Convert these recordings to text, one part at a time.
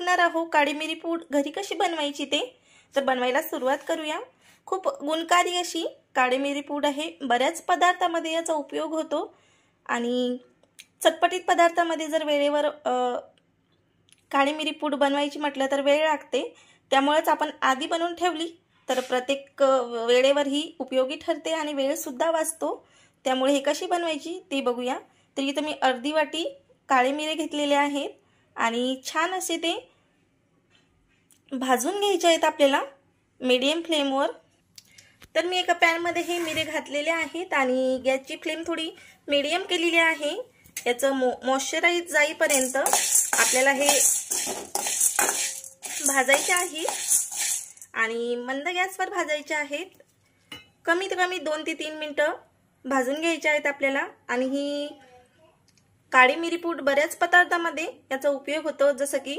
बघणार आहोत काळी मिरी पूड घरी कशी बनवायची ते। तर बनवायला सुरुवात करूया। खूप गुणकारी अशी काळी मिरी पूड आहे। बऱ्याच पदार्थांमध्ये याचा उपयोग होतो आणि चटपटीत पदार्थांमध्ये जर वेळेवर काळी मिरी पूड बनवायची म्हटलं तर वेळ लागते, त्यामुळेच आपण आधी बनवून ठेवली तर प्रत्येक वेळेवर ही उपयोगी ठरते आणि वेळ सुद्धा वाचतो। त्यामुळे हे कशी बनवायची ते बघूया। तर इथे मी अर्धी वाटी काळे मिरे घेतलेले आहेत आणि छान असे ते भाजून घ्यायचे आहेत आपल्याला मीडियम फ्लेमवर। तर मी एका पॅन मध्ये हे मिरे घातलेले आहेत आणि गॅसची फ्लेम थोडी मीडियम केलेली आहे। याचं मॉइश्चराइज जाईपर्यंत आपल्याला हे भाजायचे आहे आणि मंद गॅसवर भाजायचे आहेत। कमीत कमी 2 ते 3 मिनिटं भाजून घ्यायचे आहेत आपल्याला। आणि ही काळी मिरी पूड बऱ्याच पदार्थांमध्ये याचा उपयोग होतो, जसं की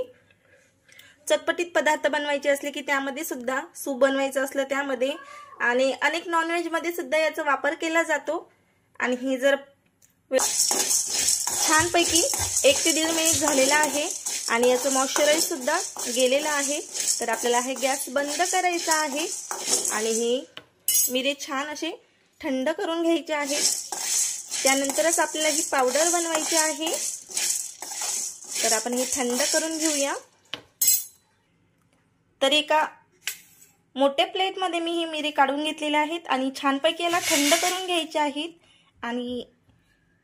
चटपटीत पदार्थ बनवायचे असले की त्यामध्ये सुद्धा, सूप बनवायचं असलं त्यामध्ये, आणि अनेक नॉनव्हेज मध्ये सुद्धा याचा वापर केला जातो। आणि ही जर छानपैकी 1 ते 1.5 मिनिट झालेला आहे आणि याचं मॉइश्चराइज सुद्धा गेलेलं आहे। तर आपल्याला हे गॅस बंद करायचा आहे आणि हे मिरे छान असे थंड करून घ्यायचे आहेत। त्यानंतरच आपल्याला ही पावडर बनवायची आहे। तर आपण हे थंड करून घेऊया। तर एका मोठ्या प्लेट मध्ये मी ही मिरी काढून घेतलेली आहेत आणि छानपैकी याला थंड करून घ्यायचे आहेत। आणि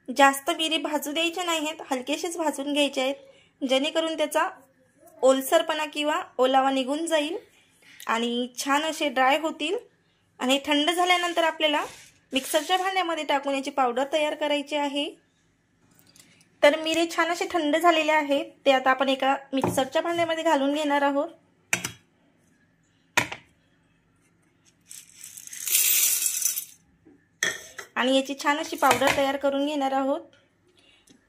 जास्त मिरी भाजू द्यायचे नाहीत, हलकेसेच भाजून घ्यायचे आहेत, जेणेकरून त्याचा ओलसरपणा किंवा ओलावा निघून जाईल आणि छान असे ड्राय होतील। आणि थंड झाल्यानंतर आपल्याला मिक्सरच्या भांड्यामध्ये टाकून याची पावडर तयार करायची आहे। तर मिरे छान असे थंड झालेले आहेत, ते आता आपण एका मिक्सरच्या भांड्यामध्ये घालून घेणार आहोत। आणि याची छान अशी पावडर तयार करून घेणार आहोत।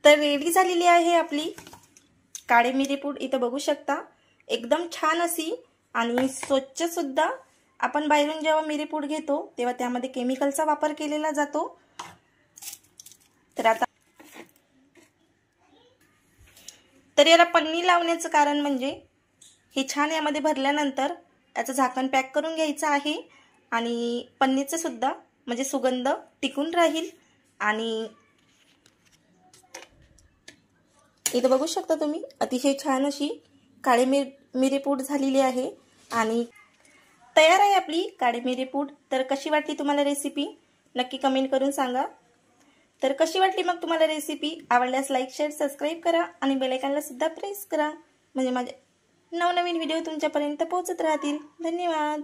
तर रेडी झालेली आहे आपली काळी मिरी पूड। इथं बघू शकता एकदम छान अशी आणि स्वच्छ सुद्धा। आपण बाहेरून जेव्हा मिरी पूड घेतो तेव्हा त्यामध्ये केमिकलचा वापर केलेला जातो। तर याला पन्नी लावण्याचं कारण म्हणजे हे छान यामध्ये भरल्यानंतर याचं झाकण पॅक करून घ्यायचं आहे आणि पन्नीचं सुद्धा म्हणजे सुगंध टिकून राहील। आणि इथं बघू शकता तुम्ही अतिशय छान अशी काळी मिरी पूड झालेली आहे आणि तयार आहे आपली काळी मिरी पूड। तर कशी वाटली तुम्हाला रेसिपी नक्की कमेंट करून सांगा। तर कशी वाटली मग तुम्हाला रेसिपी? आवडल्यास लाईक, शेअर, सबस्क्राइब करा आणि बेल आयकॉनला सुद्धा प्रेस करा, म्हणजे माझे नवनवीन व्हिडिओ तुमच्यापर्यंत पोहोचत राहतील। धन्यवाद।